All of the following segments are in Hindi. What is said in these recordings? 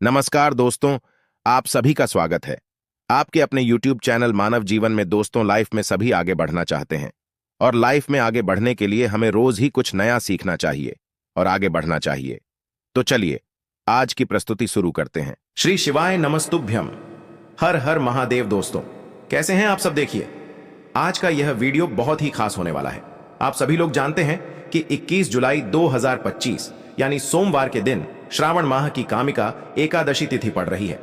नमस्कार दोस्तों, आप सभी का स्वागत है। आपके अपने YouTube चैनल मानव जीवन में दोस्तों लाइफ में सभी आगे बढ़ना चाहते हैं और लाइफ में आगे बढ़ने के लिए हमें रोज ही कुछ नया सीखना चाहिए और आगे बढ़ना चाहिए। तो चलिए आज की प्रस्तुति शुरू करते हैं। श्री शिवाय नमस्तुभ्यम। हर हर महादेव। दोस्तों कैसे हैं आप सब? देखिए आज का यह वीडियो बहुत ही खास होने वाला है। आप सभी लोग जानते हैं कि 21 जुलाई 2025 यानी सोमवार के दिन श्रावण माह की कामिका एकादशी तिथि पड़ रही है।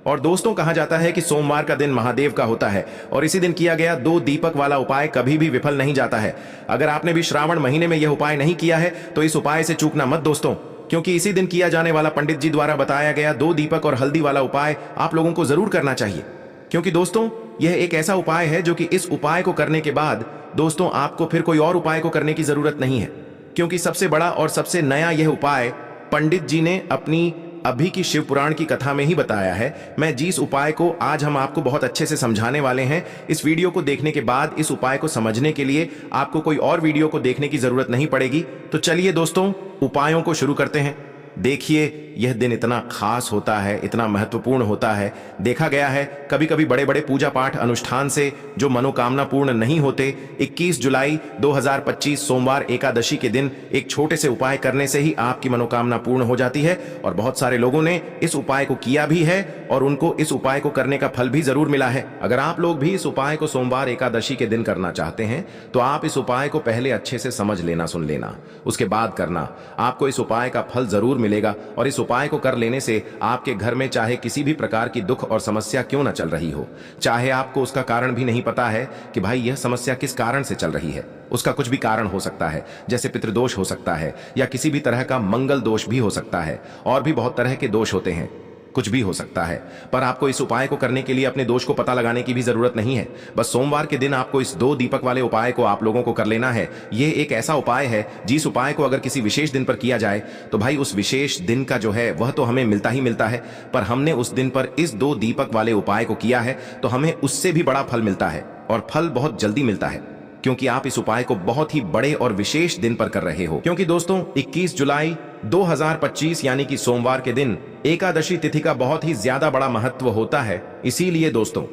और दोस्तों कहा जाता है कि सोमवार का दिन महादेव का होता है और इसी दिन किया गया 2 दीपक वाला उपाय कभी भी विफल नहीं जाता है। अगर आपने भी श्रावण महीने में यह उपाय नहीं किया है तो इस उपाय से चूकना मत दोस्तों, क्योंकि इसी दिन किया जाने वाला पंडित जी द्वारा बताया गया 2 दीपक और हल्दी वाला उपाय आप लोगों को जरूर करना चाहिए। क्योंकि दोस्तों यह एक ऐसा उपाय है जो कि इस उपाय को करने के बाद दोस्तों आपको फिर कोई और उपाय को करने की जरूरत नहीं है, क्योंकि सबसे बड़ा और सबसे नया यह उपाय पंडित जी ने अपनी अभी की शिव पुराण की कथा में ही बताया है। मैं जिस उपाय को आज हम आपको बहुत अच्छे से समझाने वाले हैं, इस वीडियो को देखने के बाद इस उपाय को समझने के लिए आपको कोई और वीडियो को देखने की जरूरत नहीं पड़ेगी। तो चलिए दोस्तों उपायों को शुरू करते हैं। देखिए यह दिन इतना खास होता है, इतना महत्वपूर्ण होता है। देखा गया है कभी कभी बड़े बड़े पूजा पाठ अनुष्ठान से जो मनोकामना पूर्ण नहीं होते, 21 जुलाई 2025 सोमवार एकादशी के दिन एक छोटे से उपाय करने से ही आपकी मनोकामना पूर्ण हो जाती है। और बहुत सारे लोगों ने इस उपाय को किया भी है और उनको इस उपाय को करने का फल भी जरूर मिला है। अगर आप लोग भी इस उपाय को सोमवार एकादशी के दिन करना चाहते हैं तो आप इस उपाय को पहले अच्छे से समझ लेना, सुन लेना, उसके बाद करना। आपको इस उपाय का फल जरूर मिलेगा और इस उपाय को कर लेने से आपके घर में चाहे किसी भी प्रकार की दुख और समस्या क्यों न चल रही हो, चाहे आपको उसका कारण भी नहीं पता है कि भाई यह समस्या किस कारण से चल रही है, उसका कुछ भी कारण हो सकता है, जैसे पितृदोष हो सकता है या किसी भी तरह का मंगल दोष भी हो सकता है, और भी बहुत तरह के दोष होते हैं, कुछ भी हो सकता है। पर आपको इस उपाय को करने के लिए अपने दोष को पता लगाने की भी जरूरत नहीं है। बस सोमवार के दिन आपको इस 2 दीपक वाले उपाय को आप लोगों को कर लेना है। यह एक ऐसा उपाय है जिस उपाय को अगर किसी विशेष दिन पर किया जाए तो भाई उस विशेष दिन का जो है वह तो हमें मिलता ही मिलता है, पर हमने उस दिन पर इस 2 दीपक वाले उपाय को किया है तो हमें उससे भी बड़ा फल मिलता है, और फल बहुत जल्दी मिलता है, क्योंकि आप इस उपाय को बहुत ही बड़े और विशेष दिन पर कर रहे हो। क्योंकि दोस्तों 21 जुलाई 2025 यानी कि सोमवार के दिन एकादशी तिथि का बहुत ही ज्यादा बड़ा महत्व होता है। इसीलिए दोस्तों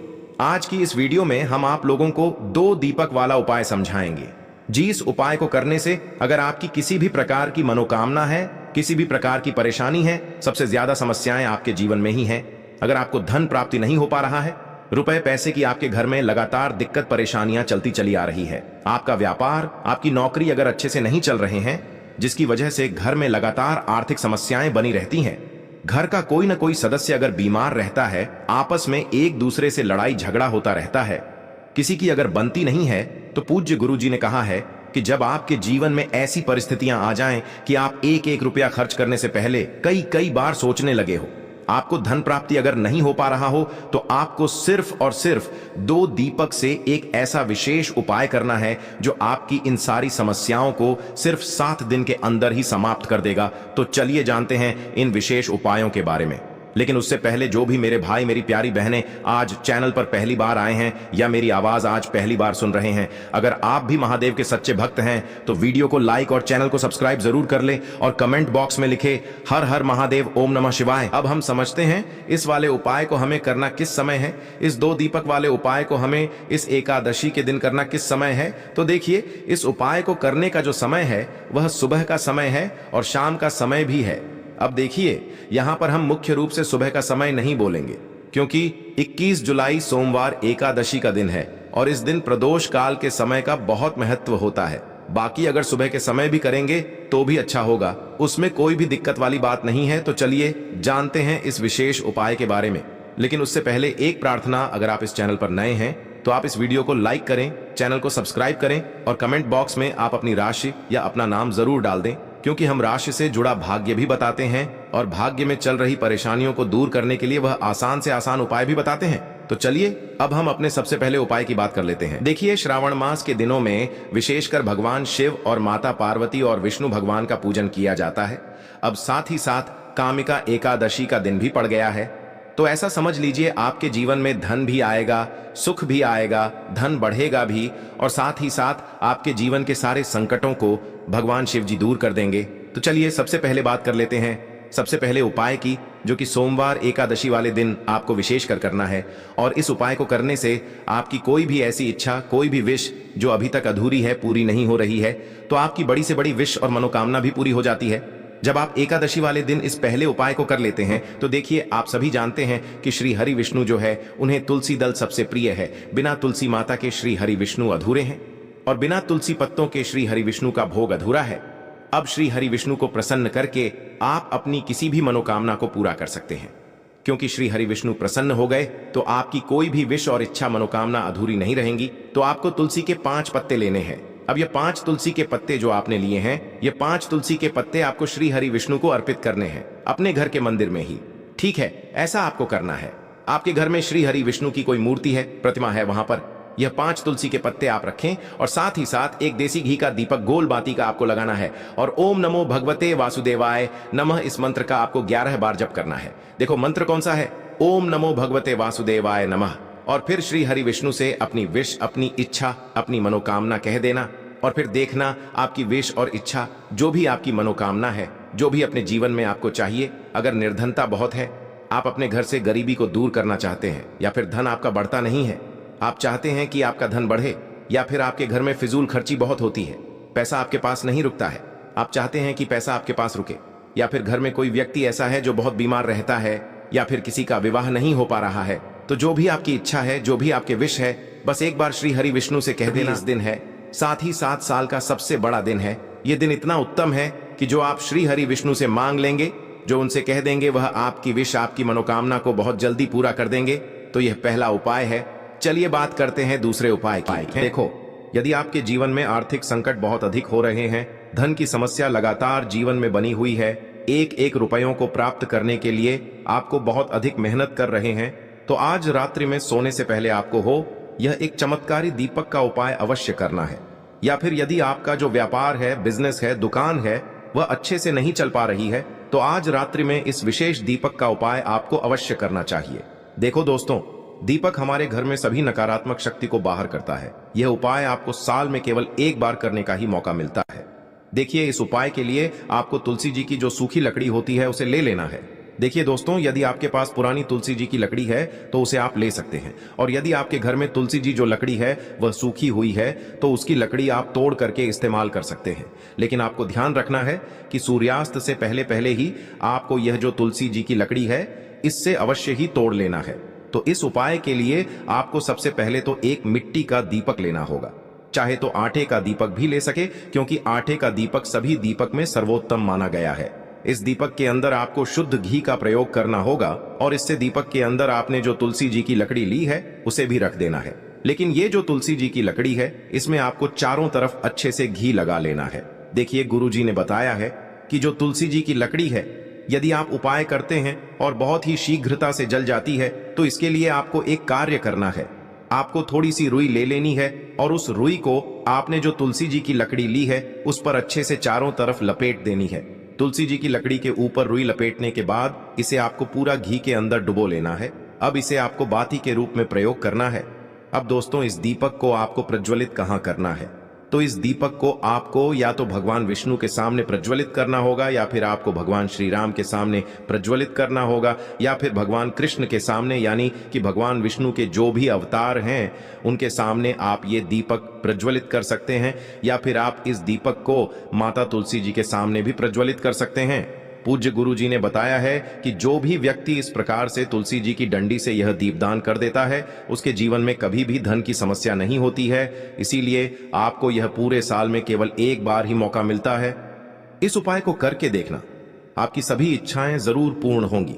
आज की इस वीडियो में हम आप लोगों को 2 दीपक वाला उपाय समझाएंगे, जिस उपाय को करने से अगर आपकी किसी भी प्रकार की मनोकामना है, किसी भी प्रकार की परेशानी है, सबसे ज्यादा समस्याएं आपके जीवन में ही हैं। अगर आपको धन प्राप्ति नहीं हो पा रहा है, रुपए पैसे की आपके घर में लगातार दिक्कत परेशानियां चलती चली आ रही है, आपका व्यापार, आपकी नौकरी अगर अच्छे से नहीं चल रहे हैं, जिसकी वजह से घर में लगातार आर्थिक समस्याएं बनी रहती हैं, घर का कोई ना कोई सदस्य अगर बीमार रहता है, आपस में एक दूसरे से लड़ाई झगड़ा होता रहता है, किसी की अगर बनती नहीं है, तो पूज्य गुरु जी ने कहा है कि जब आपके जीवन में ऐसी परिस्थितियां आ जाएं कि आप एक एक रुपया खर्च करने से पहले कई कई बार सोचने लगे हो, आपको धन प्राप्ति अगर नहीं हो पा रहा हो, तो आपको सिर्फ और सिर्फ 2 दीपक से एक ऐसा विशेष उपाय करना है जो आपकी इन सारी समस्याओं को सिर्फ 7 दिन के अंदर ही समाप्त कर देगा। तो चलिए जानते हैं इन विशेष उपायों के बारे में। लेकिन उससे पहले जो भी मेरे भाई मेरी प्यारी बहनें आज चैनल पर पहली बार आए हैं या मेरी आवाज आज पहली बार सुन रहे हैं, अगर आप भी महादेव के सच्चे भक्त हैं तो वीडियो को लाइक और चैनल को सब्सक्राइब जरूर कर ले और कमेंट बॉक्स में लिखे हर हर महादेव, ओम नमः शिवाय। अब हम समझते हैं इस वाले उपाय को हमें करना किस समय है, इस 2 दीपक वाले उपाय को हमें इस एकादशी के दिन करना किस समय है। तो देखिए इस उपाय को करने का जो समय है वह सुबह का समय है और शाम का समय भी है। अब देखिए यहां पर हम मुख्य रूप से सुबह का समय नहीं बोलेंगे, क्योंकि 21 जुलाई सोमवार एकादशी का दिन है और इस दिन प्रदोष काल के समय का बहुत महत्व होता है। बाकी अगर सुबह के समय भी करेंगे तो भी अच्छा होगा, उसमें कोई भी दिक्कत वाली बात नहीं है। तो चलिए जानते हैं इस विशेष उपाय के बारे में। लेकिन उससे पहले एक प्रार्थना, अगर आप इस चैनल पर नए हैं तो आप इस वीडियो को लाइक करें, चैनल को सब्सक्राइब करें और कमेंट बॉक्स में आप अपनी राशि या अपना नाम जरूर डाल दें, क्योंकि हम राशि से जुड़ा भाग्य भी बताते हैं और भाग्य में चल रही परेशानियों को दूर करने के लिए वह आसान से आसान उपाय भी बताते हैं। तो चलिए अब हम अपने सबसे पहले उपाय की बात कर लेते हैं। देखिए श्रावण मास के दिनों में विशेषकर भगवान शिव और माता पार्वती और विष्णु भगवान का पूजन किया जाता है। अब साथ ही साथ कामिका एकादशी का दिन भी पड़ गया है, तो ऐसा समझ लीजिए आपके जीवन में धन भी आएगा, सुख भी आएगा, धन बढ़ेगा भी, और साथ ही साथ आपके जीवन के सारे संकटों को भगवान शिव जी दूर कर देंगे। तो चलिए सबसे पहले बात कर लेते हैं सबसे पहले उपाय की, जो कि सोमवार एकादशी वाले दिन आपको विशेषकर करना है। और इस उपाय को करने से आपकी कोई भी ऐसी इच्छा, कोई भी विश जो अभी तक अधूरी है, पूरी नहीं हो रही है, तो आपकी बड़ी से बड़ी विश और मनोकामना भी पूरी हो जाती है। जब आप एकादशी वाले दिन इस पहले उपाय को कर लेते हैं तो देखिए, आप सभी जानते हैं कि श्री हरि विष्णु जो है उन्हें तुलसी दल सबसे प्रिय है। बिना तुलसी माता के श्री हरि विष्णु अधूरे हैं और बिना तुलसी पत्तों के श्री हरि विष्णु का भोग अधूरा है। अब श्री हरि विष्णु को प्रसन्न करके आप अपनी किसी भी मनोकामना को पूरा कर सकते हैं, क्योंकि श्री हरि विष्णु प्रसन्न हो गए तो आपकी कोई भी विश और इच्छा, मनोकामना अधूरी नहीं रहेंगी। तो आपको तुलसी के 5 पत्ते लेने हैं। अब ये 5 तुलसी के पत्ते जो आपने लिए हैं, ये 5 तुलसी के पत्ते आपको श्री हरि विष्णु को अर्पित करने हैं, अपने घर के मंदिर में ही। ठीक है, ऐसा आपको करना है। आपके घर में श्री हरि विष्णु की कोई मूर्ति है, प्रतिमा है, वहां पर यह 5 तुलसी के पत्ते आप रखें और साथ ही साथ एक देसी घी का दीपक गोल बाती का आपको लगाना है और ओम नमो भगवते वासुदेवाय नमः इस मंत्र का आपको 11 बार जप करना है। देखो मंत्र कौन सा है, ओम नमो भगवते वासुदेवाय नमः। और फिर श्री हरि विष्णु से अपनी विश, अपनी इच्छा, अपनी मनोकामना कह देना और फिर देखना आपकी विश और इच्छा, जो भी आपकी मनोकामना है, जो भी अपने जीवन में आपको चाहिए। अगर निर्धनता बहुत है, आप अपने घर से गरीबी को दूर करना चाहते हैं, या फिर धन आपका बढ़ता नहीं है, आप चाहते हैं कि आपका धन बढ़े, या फिर आपके घर में फिजूल खर्ची बहुत होती है, पैसा आपके पास नहीं रुकता है, आप चाहते हैं कि पैसा आपके पास रुके, या फिर घर में कोई व्यक्ति ऐसा है जो बहुत बीमार रहता है, या फिर किसी का विवाह नहीं हो पा रहा है, तो जो भी आपकी इच्छा है, जो भी आपके विश है, बस एक बार श्री हरि विष्णु से कह देना। इस दिन है, साथ ही 7 साल का सबसे बड़ा दिन है। यह दिन इतना उत्तम है कि जो आप श्री हरि विष्णु से मांग लेंगे, जो उनसे कह देंगे, वह आपकी विश, आपकी मनोकामना को बहुत जल्दी पूरा कर देंगे। तो यह पहला उपाय है। चलिए बात करते हैं दूसरे उपाय की। देखो, यदि आपके जीवन में आर्थिक संकट बहुत अधिक हो रहे हैं, धन की समस्या लगातार जीवन में बनी हुई है, एक एक रुपयों को प्राप्त करने के लिए आपको बहुत अधिक मेहनत कर रहे हैं, तो आज रात्रि में सोने से पहले आपको हो यह एक चमत्कारी दीपक का उपाय अवश्य करना है। या फिर यदि आपका जो व्यापार है, बिजनेस है, दुकान है, वह अच्छे से नहीं चल पा रही है, तो आज रात्रि में इस विशेष दीपक का उपाय आपको अवश्य करना चाहिए। देखो दोस्तों, दीपक हमारे घर में सभी नकारात्मक शक्ति को बाहर करता है। यह उपाय आपको साल में केवल एक बार करने का ही मौका मिलता है। देखिए, इस उपाय के लिए आपको तुलसी जी की जो सूखी लकड़ी होती है उसे ले लेना है। देखिए दोस्तों, यदि आपके पास पुरानी तुलसी जी की लकड़ी है तो उसे आप ले सकते हैं, और यदि आपके घर में तुलसी जी जो लकड़ी है वह सूखी हुई है तो उसकी लकड़ी आप तोड़ करके इस्तेमाल कर सकते हैं। लेकिन आपको ध्यान रखना है कि सूर्यास्त से पहले पहले ही आपको यह जो तुलसी जी की लकड़ी है इससे अवश्य ही तोड़ लेना है। तो इस उपाय के लिए आपको सबसे पहले तो एक मिट्टी का दीपक लेना होगा, चाहे तो आटे का दीपक भी ले सके, क्योंकि आटे का दीपक सभी दीपक में सर्वोत्तम माना गया है। इस दीपक के अंदर आपको शुद्ध घी का प्रयोग करना होगा और इससे दीपक के अंदर आपने जो तुलसी जी की लकड़ी ली है उसे भी रख देना है। लेकिन ये जो तुलसी जी की लकड़ी है, इसमें आपको चारों तरफ अच्छे से घी लगा लेना है। देखिए, गुरुजी ने बताया है कि जो तुलसी जी की लकड़ी है, यदि आप उपाय करते हैं और बहुत ही शीघ्रता से जल जाती है, तो इसके लिए आपको एक कार्य करना है। आपको थोड़ी सी रुई ले लेनी है और उस रुई को आपने जो तुलसी जी की लकड़ी ली है उस पर अच्छे से चारों तरफ लपेट देनी है। तुलसी जी की लकड़ी के ऊपर रुई लपेटने के बाद इसे आपको पूरा घी के अंदर डुबो लेना है। अब इसे आपको बाती के रूप में प्रयोग करना है। अब दोस्तों, इस दीपक को आपको प्रज्वलित कहाँ करना है? तो इस दीपक को आपको या तो भगवान विष्णु के सामने प्रज्वलित करना होगा, या फिर आपको भगवान श्री राम के सामने प्रज्वलित करना होगा, या फिर भगवान कृष्ण के सामने, यानी कि भगवान विष्णु के जो भी अवतार हैं उनके सामने आप ये दीपक प्रज्वलित कर सकते हैं। या फिर आप इस दीपक को माता तुलसी जी के सामने भी प्रज्वलित कर सकते हैं। पूज्य गुरु जी ने बताया है कि जो भी व्यक्ति इस प्रकार से तुलसी जी की डंडी से यह दीपदान कर देता है, उसके जीवन में कभी भी धन की समस्या नहीं होती है। इसीलिए आपको यह पूरे साल में केवल एक बार ही मौका मिलता है। इस उपाय को करके देखना, आपकी सभी इच्छाएं जरूर पूर्ण होंगी।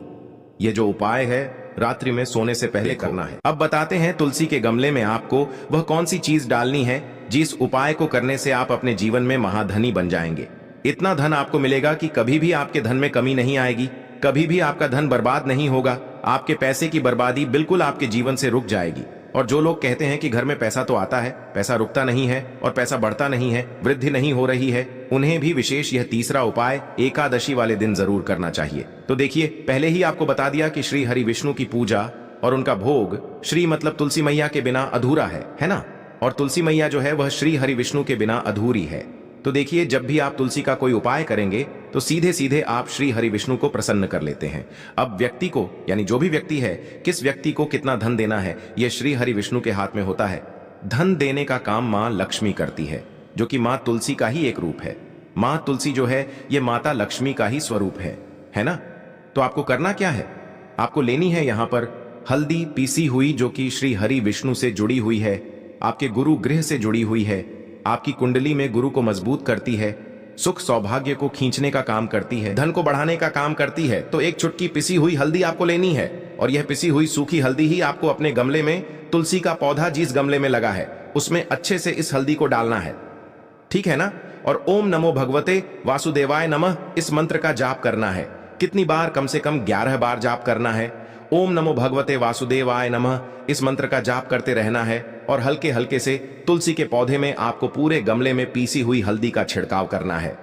यह जो उपाय है रात्रि में सोने से पहले करना है। अब बताते हैं तुलसी के गमले में आपको वह कौन सी चीज डालनी है जिस उपाय को करने से आप अपने जीवन में महाधनी बन जाएंगे। इतना धन आपको मिलेगा कि कभी भी आपके धन में कमी नहीं आएगी, कभी भी आपका धन बर्बाद नहीं होगा। आपके पैसे की बर्बादी बिल्कुल आपके जीवन से रुक जाएगी। और जो लोग कहते हैं कि घर में पैसा तो आता है, पैसा रुकता नहीं है और पैसा बढ़ता नहीं है, वृद्धि नहीं हो रही है, उन्हें भी विशेष यह तीसरा उपाय एकादशी वाले दिन जरूर करना चाहिए। तो देखिए, पहले ही आपको बता दिया कि श्री हरि विष्णु की पूजा और उनका भोग श्री मतलब तुलसी मैया के बिना अधूरा है ना? और तुलसी मैया जो है वह श्री हरि विष्णु के बिना अधूरी है। तो देखिए, जब भी आप तुलसी का कोई उपाय करेंगे तो सीधे सीधे आप श्री हरि विष्णु को प्रसन्न कर लेते हैं। अब व्यक्ति को, यानी जो भी व्यक्ति है, किस व्यक्ति को कितना धन देना है, यह श्री हरि विष्णु के हाथ में होता है। धन देने का काम मां लक्ष्मी करती है, जो कि मां तुलसी का ही एक रूप है। मां तुलसी जो है ये माता लक्ष्मी का ही स्वरूप है ना। तो आपको करना क्या है, आपको लेनी है यहां पर हल्दी पीसी हुई, जो कि श्री हरि विष्णु से जुड़ी हुई है, आपके गुरु गृह से जुड़ी हुई है, आपकी कुंडली में गुरु को मजबूत करती है, सुख सौभाग्य को खींचने का काम करती है, धन को बढ़ाने का काम करती है। तो एक चुटकी पिसी हुई हल्दी आपको लेनी है, और यह पिसी हुई सूखी हल्दी ही आपको अपने गमले में, तुलसी का पौधा जिस गमले में लगा है उसमें अच्छे से इस हल्दी को डालना है, ठीक है ना। और ओम नमो भगवते वासुदेवाय नमः इस मंत्र का जाप करना है। कितनी बार, कम से कम 11 बार जाप करना है। ओम नमो भगवते वासुदेवाय नमः इस मंत्र का जाप करते रहना है, और हल्के हल्के से तुलसी के पौधे में आपको पूरे गमले में पीसी हुई हल्दी का छिड़काव करना है।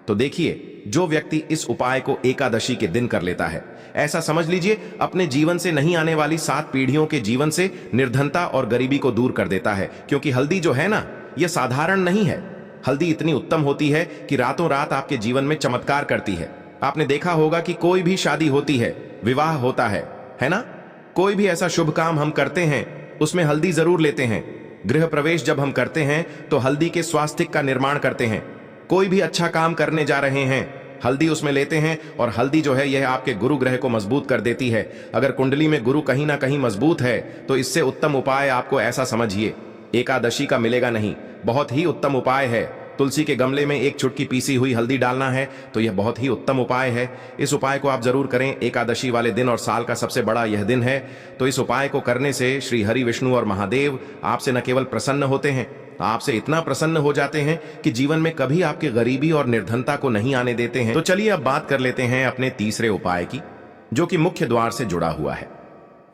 तो देखिए, जो व्यक्ति इस उपाय को एकादशी के दिन कर लेता है, ऐसा समझ लीजिए अपने जीवन से नहीं आने वाली 7 पीढ़ियों के जीवन से निर्धनता और गरीबी को दूर कर देता है। क्योंकि हल्दी जो है ना, यह साधारण नहीं है। हल्दी इतनी उत्तम होती है कि रातों रात आपके जीवन में चमत्कार करती है। आपने देखा होगा कि कोई भी शादी होती है, विवाह होता है ना, कोई भी ऐसा शुभ काम हम करते हैं उसमें हल्दी जरूर लेते हैं। गृह प्रवेश जब हम करते हैं तो हल्दी के स्वास्तिक का निर्माण करते हैं। कोई भी अच्छा काम करने जा रहे हैं, हल्दी उसमें लेते हैं, और हल्दी जो है यह आपके गुरु ग्रह को मजबूत कर देती है। अगर कुंडली में गुरु कहीं ना कहीं मजबूत है तो इससे उत्तम उपाय आपको ऐसा समझिए एकादशी का मिलेगा नहीं। बहुत ही उत्तम उपाय है। तुलसी के गमले में एक चुटकी पीसी हुई हल्दी डालना है, तो यह बहुत ही उत्तम उपाय है। इस उपाय को आप जरूर करें एकादशी वाले दिन, और साल का सबसे बड़ा यह दिन है। तो इस उपाय को करने से श्री हरि विष्णु और महादेव आपसे न केवल प्रसन्न होते हैं, आपसे इतना प्रसन्न हो जाते हैं कि जीवन में कभी आपके गरीबी और निर्धनता को नहीं आने देते हैं। तो चलिए अब बात कर लेते हैं अपने तीसरे उपाय की, जो कि मुख्य द्वार से जुड़ा हुआ है।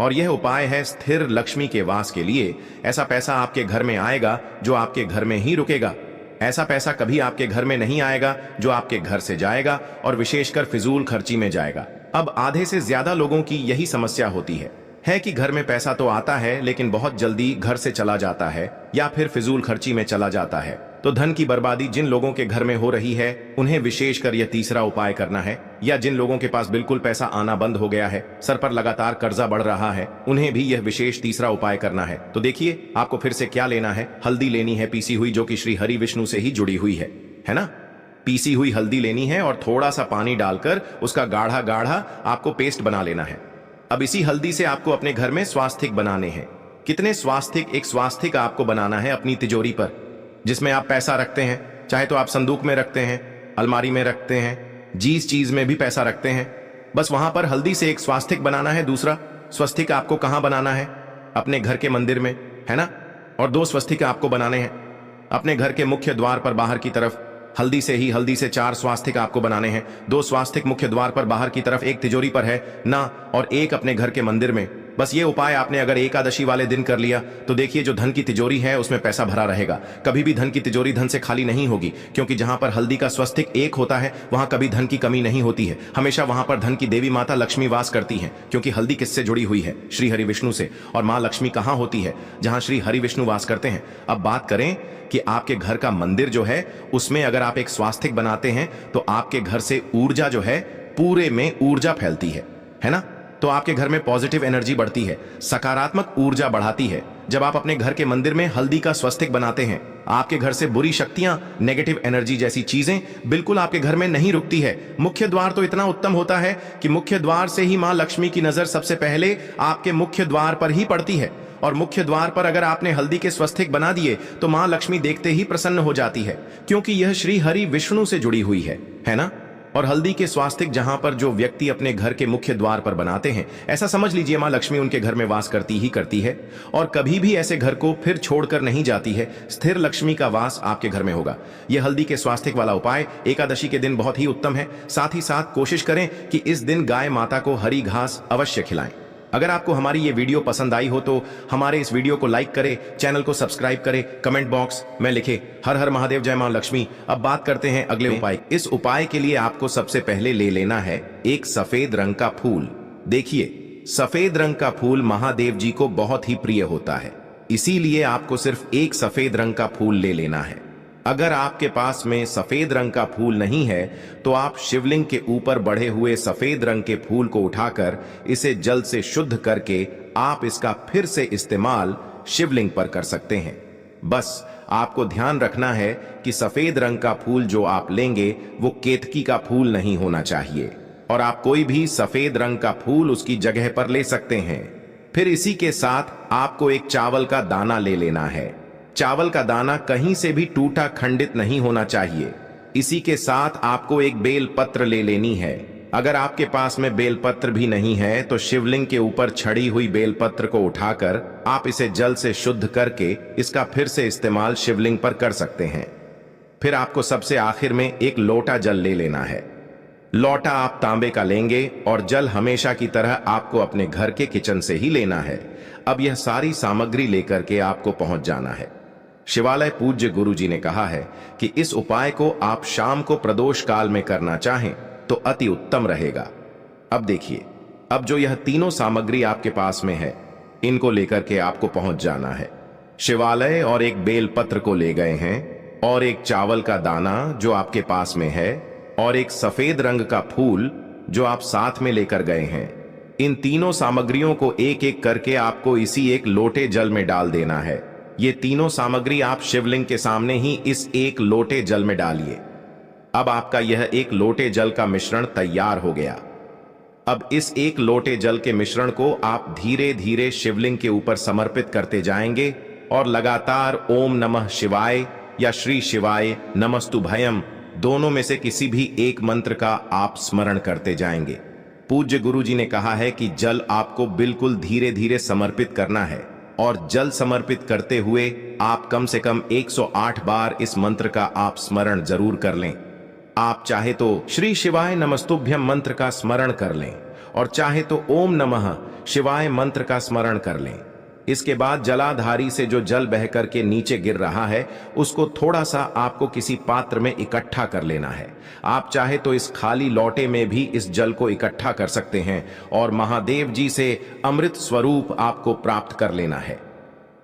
और यह उपाय है स्थिर लक्ष्मी के वास के लिए। ऐसा पैसा आपके घर में आएगा जो आपके घर में ही रुकेगा। ऐसा पैसा कभी आपके घर में नहीं आएगा जो आपके घर से जाएगा, और विशेषकर फिजूल खर्ची में जाएगा। अब आधे से ज्यादा लोगों की यही समस्या होती है कि घर में पैसा तो आता है लेकिन बहुत जल्दी घर से चला जाता है, या फिर फिजूल खर्ची में चला जाता है। तो धन की बर्बादी जिन लोगों के घर में हो रही है उन्हें विशेषकर यह तीसरा उपाय करना है। या जिन लोगों के पास बिल्कुल पैसा आना बंद हो गया है, सर पर लगातार कर्जा बढ़ रहा है, उन्हें भी यह विशेष तीसरा उपाय करना है। तो देखिए आपको फिर से क्या लेना है, हल्दी लेनी है पीसी हुई, जो कि श्री हरि विष्णु से ही जुड़ी हुई है ना। पीसी हुई हल्दी लेनी है और थोड़ा सा पानी डालकर उसका गाढ़ा गाढ़ा आपको पेस्ट बना लेना है। अब इसी हल्दी से आपको अपने घर में स्वास्तिक बनाने हैं। कितने स्वास्तिक? एक स्वास्तिक आपको बनाना है अपनी तिजोरी पर, जिसमें आप पैसा रखते हैं। चाहे तो आप संदूक में रखते हैं, अलमारी में रखते हैं, जिस चीज में भी पैसा रखते हैं, बस वहां पर हल्दी से एक स्वास्तिक बनाना है। दूसरा स्वस्तिक आपको कहां बनाना है? अपने घर के मंदिर में, है ना। और 2 स्वस्तिक आपको बनाने हैं अपने घर के मुख्य द्वार पर बाहर की तरफ। हल्दी से 4 स्वास्तिक आपको बनाने हैं। 2 स्वास्तिक मुख्य द्वार पर बाहर की तरफ, एक तिजोरी पर है ना, और एक अपने घर के मंदिर में। बस ये उपाय आपने अगर एकादशी वाले दिन कर लिया तो देखिए जो धन की तिजोरी है उसमें पैसा भरा रहेगा। कभी भी धन की तिजोरी धन से खाली नहीं होगी, क्योंकि जहां पर हल्दी का स्वस्तिक एक होता है वहां कभी धन की कमी नहीं होती है। हमेशा वहां पर धन की देवी माता लक्ष्मी वास करती हैं, क्योंकि हल्दी किससे जुड़ी हुई है? श्री हरि विष्णु से। और मां लक्ष्मी कहां होती है? जहां श्री हरि विष्णु वास करते हैं। अब बात करें कि आपके घर का मंदिर जो है उसमें अगर आप एक स्वास्तिक बनाते हैं तो आपके घर से ऊर्जा जो है, पूरे में ऊर्जा फैलती है ना। तो आपके घर में पॉजिटिव एनर्जी बढ़ती है, सकारात्मक ऊर्जा बढ़ाती है। जब आप अपने घर के मंदिर में हल्दी का स्वस्तिक बनाते हैं, आपके घर से बुरी शक्तियां, नेगेटिव एनर्जी जैसी चीजें बिल्कुल आपके घर में नहीं रुकती है। मुख्य द्वार तो इतना उत्तम होता है कि मुख्य द्वार से ही मां लक्ष्मी की नजर सबसे पहले आपके मुख्य द्वार पर ही पड़ती है। और मुख्य द्वार पर अगर आपने हल्दी के स्वस्तिक बना दिए तो मां लक्ष्मी देखते ही प्रसन्न हो जाती है, क्योंकि यह श्री हरि विष्णु से जुड़ी हुई है ना। और हल्दी के स्वास्तिक जहां पर जो व्यक्ति अपने घर के मुख्य द्वार पर बनाते हैं, ऐसा समझ लीजिए मां लक्ष्मी उनके घर में वास करती ही करती है, और कभी भी ऐसे घर को फिर छोड़कर नहीं जाती है। स्थिर लक्ष्मी का वास आपके घर में होगा। यह हल्दी के स्वास्तिक वाला उपाय एकादशी के दिन बहुत ही उत्तम है। साथ ही साथ कोशिश करें कि इस दिन गाय माता को हरी घास अवश्य खिलाएं। अगर आपको हमारी ये वीडियो पसंद आई हो तो हमारे इस वीडियो को लाइक करें, चैनल को सब्सक्राइब करें, कमेंट बॉक्स में लिखें हर हर महादेव, जय मां लक्ष्मी। अब बात करते हैं अगले उपाय। इस उपाय के लिए आपको सबसे पहले ले लेना है एक सफेद रंग का फूल। देखिए, सफेद रंग का फूल महादेव जी को बहुत ही प्रिय होता है, इसीलिए आपको सिर्फ एक सफेद रंग का फूल ले लेना है। अगर आपके पास में सफेद रंग का फूल नहीं है तो आप शिवलिंग के ऊपर बढ़े हुए सफेद रंग के फूल को उठाकर इसे जल से शुद्ध करके आप इसका फिर से इस्तेमाल शिवलिंग पर कर सकते हैं। बस आपको ध्यान रखना है कि सफेद रंग का फूल जो आप लेंगे वो केतकी का फूल नहीं होना चाहिए, और आप कोई भी सफेद रंग का फूल उसकी जगह पर ले सकते हैं। फिर इसी के साथ आपको एक चावल का दाना ले लेना है। चावल का दाना कहीं से भी टूटा खंडित नहीं होना चाहिए। इसी के साथ आपको एक बेल पत्र ले लेनी है। अगर आपके पास में बेल पत्र भी नहीं है तो शिवलिंग के ऊपर छड़ी हुई बेल पत्र को उठाकर आप इसे जल से शुद्ध करके इसका फिर से इस्तेमाल शिवलिंग पर कर सकते हैं। फिर आपको सबसे आखिर में एक लोटा जल ले लेना है। लोटा आप तांबे का लेंगे और जल हमेशा की तरह आपको अपने घर के किचन से ही लेना है। अब यह सारी सामग्री लेकर के आपको पहुंच जाना है। शिवालय पूज्य गुरुजी ने कहा है कि इस उपाय को आप शाम को प्रदोष काल में करना चाहें तो अति उत्तम रहेगा। अब देखिए, अब जो यह तीनों सामग्री आपके पास में है, इनको लेकर के आपको पहुंच जाना है। शिवालय और एक बेल पत्र को ले गए हैं, और एक चावल का दाना जो आपके पास में है, और एक सफेद रंग का फूल जो आप साथ में लेकर गए हैं। इन तीनों सामग्रियों को एक एक करके आपको इसी एक लोटे जल में डाल देना है। ये तीनों सामग्री आप शिवलिंग के सामने ही इस एक लोटे जल में डालिए। अब आपका यह एक लोटे जल का मिश्रण तैयार हो गया। अब इस एक लोटे जल के मिश्रण को आप धीरे धीरे शिवलिंग के ऊपर समर्पित करते जाएंगे और लगातार ओम नमः शिवाय या श्री शिवाय नमस्तुभयम दोनों में से किसी भी एक मंत्र का आप स्मरण करते जाएंगे। पूज्य गुरुजी ने कहा है कि जल आपको बिल्कुल धीरे धीरे समर्पित करना है, और जल समर्पित करते हुए आप कम से कम 108 बार इस मंत्र का आप स्मरण जरूर कर लें। आप चाहे तो श्री शिवाय नमस्तुभ्यम मंत्र का स्मरण कर लें, और चाहे तो ओम नमः शिवाय मंत्र का स्मरण कर लें। इसके बाद जलाधारी से जो जल बह करके नीचे गिर रहा है उसको थोड़ा सा आपको किसी पात्र में इकट्ठा कर लेना है। आप चाहे तो इस खाली लोटे में भी इस जल को इकट्ठा कर सकते हैं और महादेव जी से अमृत स्वरूप आपको प्राप्त कर लेना है।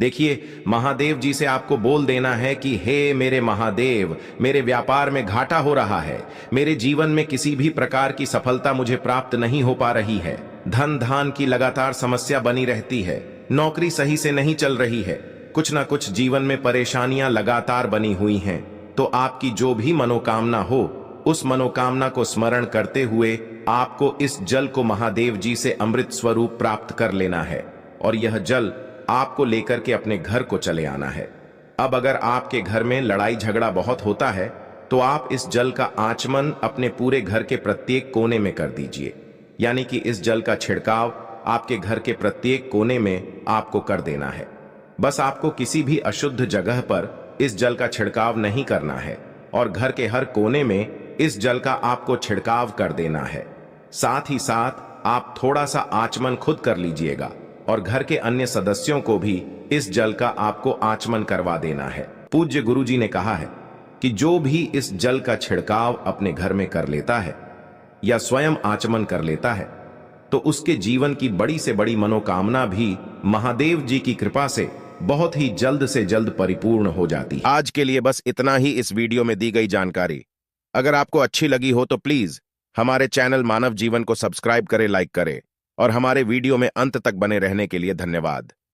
देखिए, महादेव जी से आपको बोल देना है कि हे मेरे महादेव, मेरे व्यापार में घाटा हो रहा है, मेरे जीवन में किसी भी प्रकार की सफलता मुझे प्राप्त नहीं हो पा रही है, धन धान की लगातार समस्या बनी रहती है, नौकरी सही से नहीं चल रही है, कुछ ना कुछ जीवन में परेशानियां लगातार बनी हुई हैं। तो आपकी जो भी मनोकामना हो उस मनोकामना को स्मरण करते हुए आपको इस जल को महादेव जी से अमृत स्वरूप प्राप्त कर लेना है, और यह जल आपको लेकर के अपने घर को चले आना है। अब अगर आपके घर में लड़ाई झगड़ा बहुत होता है तो आप इस जल का आचमन अपने पूरे घर के प्रत्येक कोने में कर दीजिए। यानी कि इस जल का छिड़काव आपके घर के प्रत्येक कोने में आपको कर देना है। बस आपको किसी भी अशुद्ध जगह पर इस जल का छिड़काव नहीं करना है, और घर के हर कोने में इस जल का आपको छिड़काव कर देना है। साथ ही साथ आप थोड़ा सा आचमन खुद कर लीजिएगा, और घर के अन्य सदस्यों को भी इस जल का आपको आचमन करवा देना है। पूज्य गुरुजी ने कहा है कि जो भी इस जल का छिड़काव अपने घर में कर लेता है या स्वयं आचमन कर लेता है तो उसके जीवन की बड़ी से बड़ी मनोकामना भी महादेव जी की कृपा से बहुत ही जल्द से जल्द परिपूर्ण हो जाती है। आज के लिए बस इतना ही इस वीडियो में दी गई जानकारी। अगर आपको अच्छी लगी हो तो प्लीज हमारे चैनल मानव जीवन को सब्सक्राइब करें, लाइक करें, और हमारे वीडियो में अंत तक बने रहने के लिए धन्यवाद।